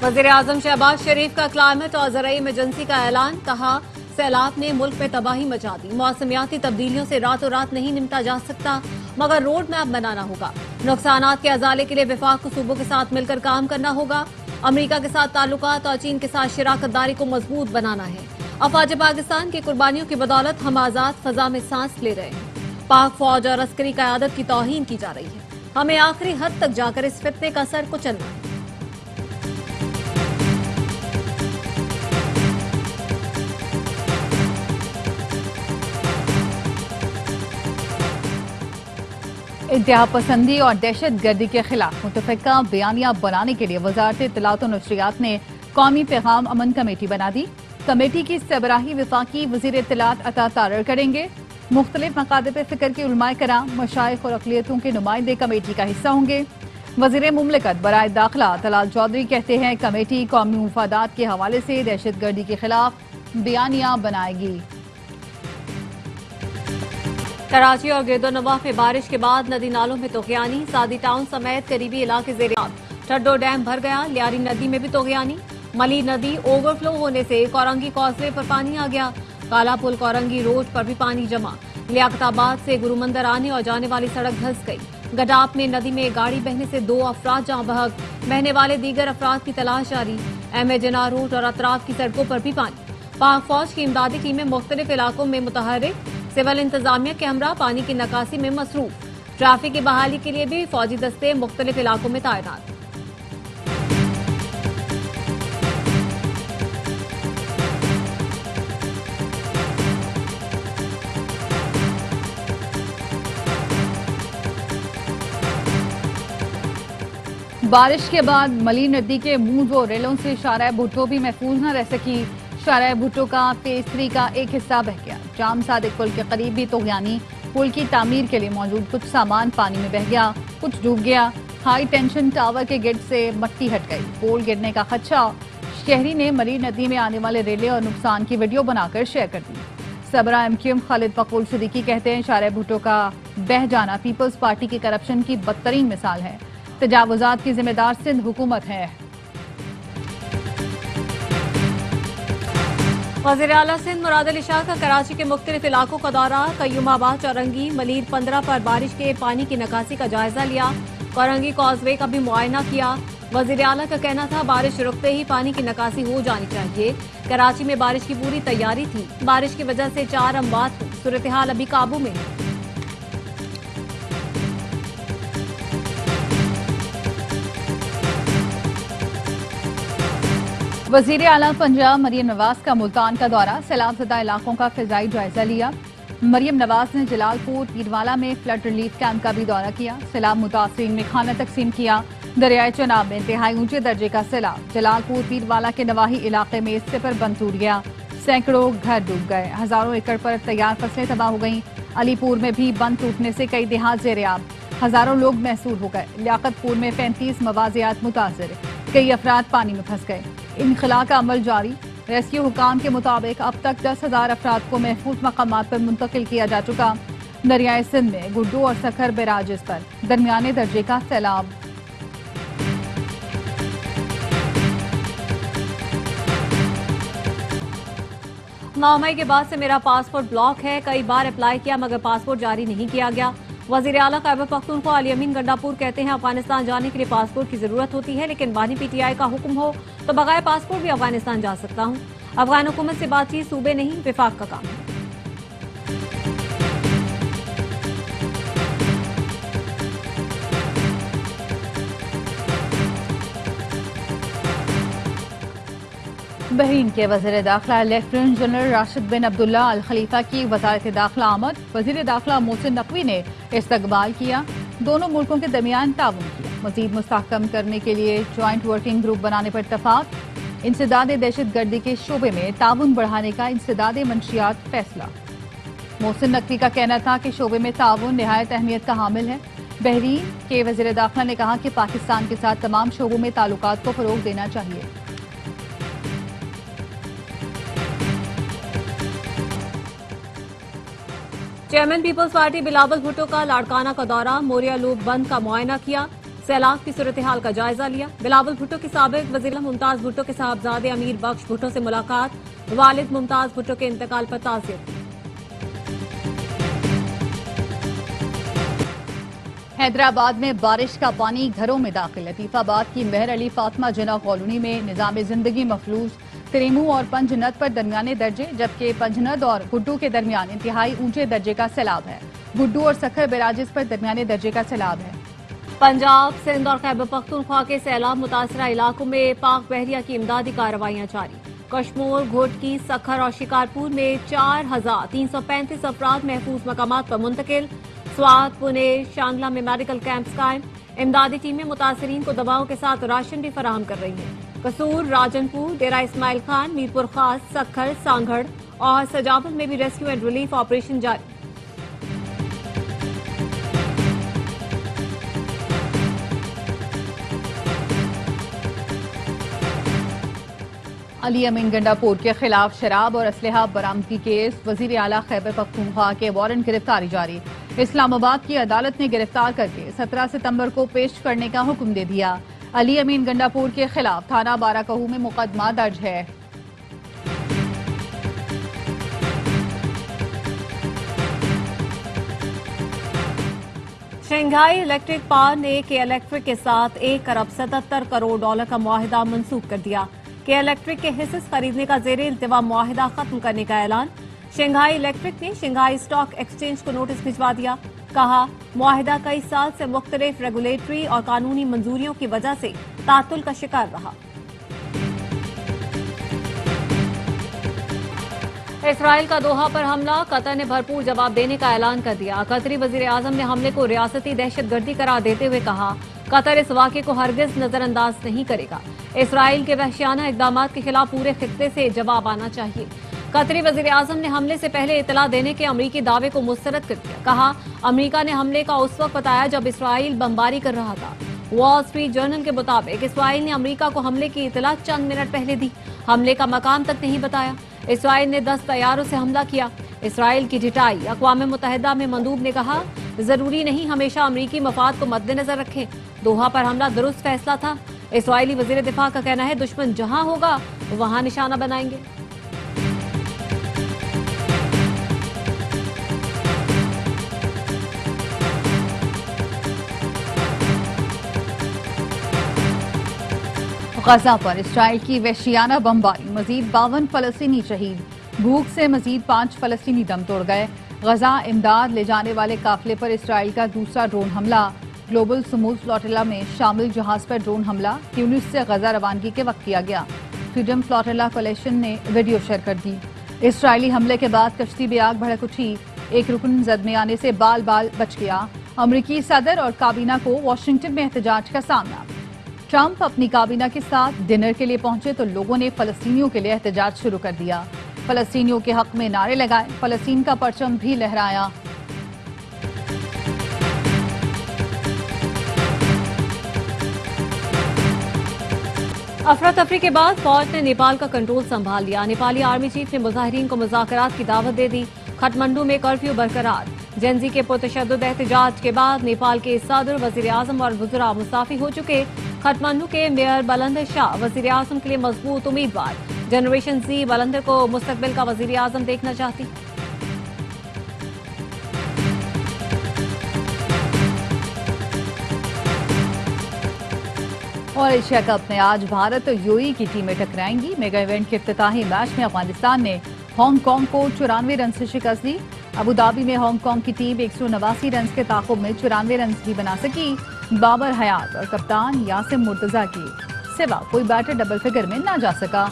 वज़ीर-ए-आज़म शहबाज शरीफ का क्लाइमेट और ज़राई इमरजेंसी का ऐलान। कहा, सैलाब ने मुल्क में तबाही मचा दी। मौसमियाती तब्दीलियों से रातों रात नहीं निपटा जा सकता, मगर रोड मैप बनाना होगा। नुकसानात के अजाले के लिए विफाक को सूबों के साथ मिलकर काम करना होगा। अमरीका के साथ ताल्लुकात और चीन के साथ शराकतदारी को मजबूत बनाना है। अफवाज पाकिस्तान की कुर्बानियों की बदौलत हम आजाद फजा में सांस ले रहे हैं। पाक फौज और अस्करी क़यादत की तौहीन की जा रही है। हमें आखिरी हद तक जाकर इस फितने का सर कुचलना है। इंतहा पसंदी और दहशत गर्दी के खिलाफ मुतफ़िका बयानिया बनाने के लिए वज़ारत इत्तलात और नशरियात ने कौमी पैगाम अमन कमेटी बना दी। कमेटी की सरबराही वफाकी वज़ीर इत्तलात अता तारर करेंगे। मुख्तलिफ मकादब फ़िक्र के उलमाए कराम, मशाइख और अक़लियतों के नुमाइंदे कमेटी का हिस्सा होंगे। वज़ीर मुमलिकत बराए दाखिला तलाल चौधरी कहते हैं, कमेटी कौमी मुफादात के हवाले से दहशत गर्दी के खिलाफ बयानिया बनाएगी। कराची और गिरदोनवाह में बारिश के बाद नदी नालों में तोग़यानी। सादी टाउन समेत करीबी इलाके ज़ेर-ए-आब। ठड्डो डैम भर गया। लियारी नदी में भी तोग़यानी। मली नदी ओवरफ्लो होने से कोरंगी कॉजवे पर पानी आ गया। काला पुल कोरंगी रोड पर भी पानी जमा। लियाकताबाद से गुरुमंदिर आने और जाने वाली सड़क धंस गई। गडाप में नदी में गाड़ी बहने से 2 अफराद जाँ बहक। बहने वाले दीगर अफराद की तलाश जारी। अहमदजना रोड और अतराफ की सड़कों पर भी पानी। पाक फौज की इमदादी टीमें मुख्तलिफ इलाकों में मुतहर्रिक। सिविल इंतजामिया के हमरा पानी की नकासी में मसरूफ। ट्रैफिक की बहाली के लिए भी फौजी दस्ते मुख्तलिफ इलाकों में तैनात। बारिश के बाद मली नदी के मुंह और रेलों से शारा भुट्टो भी महफूज न रह सकी। शारा भुट्टो का फेज 3 का एक हिस्सा बह गया। जाम सादिक पुल के करीब भी तोग़यानी। पुल की तामीर के लिए मौजूद कुछ सामान पानी में बह गया, कुछ डूब गया। हाई टेंशन टावर के गेट से मट्टी हट गई। पोल गिरने का खदशा। शहरी ने मली नदी में आने वाले रेले और नुकसान की वीडियो बनाकर शेयर कर दी। सबरा MQM खालिद मकबूल सिद्दीकी कहते हैं, शारा भुट्टो का बह जाना पीपल्स पार्टी की करप्शन की बदतरीन मिसाल है। तजावुजात की जिम्मेदार सिंध हुकूमत है। वज़ीर आला सिंध मुराद अली शाह का कराची के मुख्तलिफ इलाकों का दौरा। कयूमाबाद, चौरंगी, मलीर 15 पर बारिश के पानी की निकासी का जायजा लिया। कोरंगी कॉजवे का भी मुआयना किया। वज़ीर आला का कहना था, बारिश रुकते ही पानी की निकासी हो जानी चाहिए। कराची में बारिश की पूरी तैयारी थी। बारिश की वजह से 4 अमवात हुई। सूरत हाल अभी काबू में है। वज़ीर आला पंजाब मरियम नवाज का मुल्तान का दौरा। सैलाबज़दा इलाकों का फ़िज़ाई जायजा लिया। मरियम नवाज ने जलालपुर पीरवाला में फ्लड रिलीफ कैंप का भी दौरा किया। सैलाब मुतासरीन में खाना तकसीम किया। दरियाए चनाब में इंतहाई ऊंचे दर्जे का सैलाब। जलालपुर पीरवाला के नवाही इलाके में सिफर बंद टूट गया। सैकड़ों घर डूब गए। हजारों एकड़ पर तैयार फसलें तबाह हो गईं। अलीपुर में भी बंद टूटने से कई देहात ज़ेर-ए-आब। हजारों लोग महसूर हो गए। लियाकतपुर में 35 मवाज़ियात मुतासर। कई अफराद पानी में फंस गए। इनखला का अमल जारी। रेस्क्यू हुकाम के मुताबिक अब तक 10,000 अफराद को महफूज मकामात पर मुंतकिल किया जा चुका। दरियाए सिंध में गुड्डू और सखर बैराजेस पर दरमियाने दर्जे का सैलाब। 9 मई के बाद से मेरा पासपोर्ट ब्लॉक है। कई बार अप्लाई किया मगर पासपोर्ट जारी नहीं किया गया। वज़ीर आला खैबर पख्तूनख्वा अली अमीन गंडापुर कहते हैं, अफगानिस्तान जाने के लिए पासपोर्ट की जरूरत होती है, लेकिन बानी PTI का हुक्म हो तो बगैर पासपोर्ट भी अफगानिस्तान जा सकता हूँ। अफगान हुकूमत से बातचीत सूबे नहीं विफाक का काम है। बहरीन के वज़ीर दाखिला लेफ्टिनेंट जनरल राशिद बिन अब्दुल्ला अल खलीफा की वज़ारत दाखिला आमद। वज़ीर दाखिला मोहसिन नकवी ने इस्तकबाल किया। दोनों मुल्कों के दरमियान ताउन किया। मज़ीद मुस्तहकम करने के लिए ज्वाइंट वर्किंग ग्रुप बनाने पर इत्तफाक। इंसदाद दहशत गर्दी के शोबे में ताउन बढ़ाने का इंसदाद मंशियात फैसला। मोहसिन नकवी का कहना था कि शोबे में ताउन निहायत अहमियत का हामिल है। बहरीन के वज़ीर दाखिला ने कहा कि पाकिस्तान के साथ तमाम शोबों में ताल्लुकात को फ़रोग़ देना चाहिए। चेयरमैन पीपल्स पार्टी बिलावल भुट्टो का लाड़काना का दौरा। मोरिया लूप बंद का मुआयना किया। सैलाब की सूरत हाल का जायजा लिया। बिलावल भुट्टो की साबिक वज़ीर मुमताज भुट्टो के साहबजादे अमीर बख्श भुट्टो से मुलाकात, वालिद मुमताज भुट्टो के इंतकाल पर ताज़ियत। हैदराबाद में बारिश का पानी घरों में दाखिल। लतीफाबाद की मेहर अली फातिमा जिना कॉलोनी में निजाम जिंदगी मफलूज, त्रेमू और पंजनद पर दरमियाने दर्जे, जबकि पंजनद और गुड्डू के दरमियान इंतहाई ऊंचे दर्जे का सैलाब है। गुड्डू और सखर बैराजिस पर दरमियाने दर्जे का सैलाब है। पंजाब, सिंध और खैबर पख्तूनख्वा के सैलाब मुतासरा इलाकों में पाक बहरिया की इमदादी कार्रवाइयां जारी। कश्मोर, घोटकी, सखर और शिकारपुर में 4,335 अफराद महफूज मकामात पर मुंतकिल। स्वात, पुणे, शांगला में मेडिकल कैंप्स कायम। इमदादी टीमें मुतासरीन को दवाओं के साथ राशन भी फराहम कर रही हैं। कसूर, राजनपुर, डेरा इस्माइल खान, मीरपुर खास, सखर, सांगड़ और सजावल में भी रेस्क्यू एंड रिलीफ ऑपरेशन जारी। अली अमीन गंडापुर के खिलाफ शराब और असलहा बरामदगी केस, वजीर आला खैबर पख्तूनख्वा के वारंट गिरफ्तारी जारी। इस्लामाबाद की अदालत ने गिरफ्तार करके 17 सितंबर को पेश करने का हुक्म दे दिया। अली अमीन गंडापुर के खिलाफ थाना बाराकहू में मुकदमा दर्ज है। शंघाई इलेक्ट्रिक पावर ने के इलेक्ट्रिक के साथ $1 अरब 77 करोड़ का मुआहिदा मंसूख कर दिया। के इलेक्ट्रिक के हिस्से खरीदने का जेर इल्तिवा मुआहिदा खत्म करने का ऐलान। शंघाई इलेक्ट्रिक ने शंघाई स्टॉक एक्सचेंज को नोटिस भिजवा दिया। कहा, मुआहिदा कई साल से मुख्तलिफ रेगुलेटरी और कानूनी मंजूरियों की वजह से तातुल का शिकार रहा। इसराइल का दोहा पर हमला, कतर ने भरपूर जवाब देने का ऐलान कर दिया। कतरी वजीर आजम ने हमले को रियासती दहशतगर्दी करार देते हुए कहा, कतर इस वाक़े को हरगिज नजरअंदाज नहीं करेगा। इसराइल के वहशियाना इकदाम के खिलाफ पूरे खित्ते से जवाब आना चाहिए। कतरी वजीर आजम ने हमले से पहले इतला देने के अमरीकी दावे को मुस्तरद कर दिया। कहा, अमरीका ने हमले का उस वक्त बताया जब इसराइल बमबारी कर रहा था। वॉल स्ट्रीट जर्नल के मुताबिक इसराइल ने अमरीका को हमले की इतला चंद मिनट पहले दी। हमले का मकाम तक नहीं बताया। इसराइल ने 10 तैयारों से हमला किया। इसराइल की ढिठाई। अक़वाम मुत्तहिदा में मंदूब ने कहा, जरूरी नहीं हमेशा अमरीकी मफाद को मद्देनजर रखें। दोहा पर हमला दुरुस्त फैसला था। इसराइली वजीर दिफा का कहना है, दुश्मन जहां होगा वहां निशाना बनाएंगे। गजा पर इसराइल की वहशियाना बमबारी, मजीद 52 फलस्तीनी शहीद। भूख से मजीद 5 फलस्तीनी दम तोड़ गए। गजा इमदाद ले जाने वाले काफिले पर इसराइल का दूसरा ड्रोन हमला। ग्लोबल समूह फ्लोटिला में शामिल जहाज पर ड्रोन हमला ट्यूनिस से गजा रवानगी के वक्त किया गया। फ्रीडम फ्लोटिला कोलिशन ने वीडियो शेयर कर दी। इसराइली हमले के बाद कश्ती में आग भड़क उठी। एक रुकन जद में आने से बाल बाल बच गया। अमरीकी सदर और काबीना को वाशिंगटन में एहतजाज का सामना। ट्रंप अपनी काबीना के साथ डिनर के लिए पहुंचे तो लोगों ने फलस्तीनियों के लिए एहतजाज शुरू कर दिया। फलस्तीनियों के हक में नारे लगाए, फलस्तीन का परचम भी लहराया। अफरा तफरी के बाद फौज ने नेपाल का कंट्रोल संभाल लिया। नेपाली आर्मी चीफ ने मुजाहिरीन को मुज़ाकरात की दावत दे दी। खटमंडू में कर्फ्यू बरकरार। जेंजी के पुरतशद्दुद एहतजाज के बाद नेपाल के सदर, वजीर आजम और वज़रा मुस्ताफी हो चुके। खटमंडू के मेयर बलंदर शाह वजीर आजम के लिए मजबूत उम्मीदवार। जनरेशन जी बलंदर को मुस्तकबिल का वजीर आजम देखना चाहती। और एशिया कप में आज भारत और यूएई की टीमें टकराएंगी। मेगा इवेंट के इफ्तिताही मैच में अफगानिस्तान ने हांगकांग को 94 रन से शिकस्त दी। अबू धाबी में हांगकांग की टीम 189 रन के ताकुब में 94 रन भी बना सकी। बाबर हयात और कप्तान यासिम मुर्तजा की सिवा कोई बैटर डबल फिगर में ना जा सका।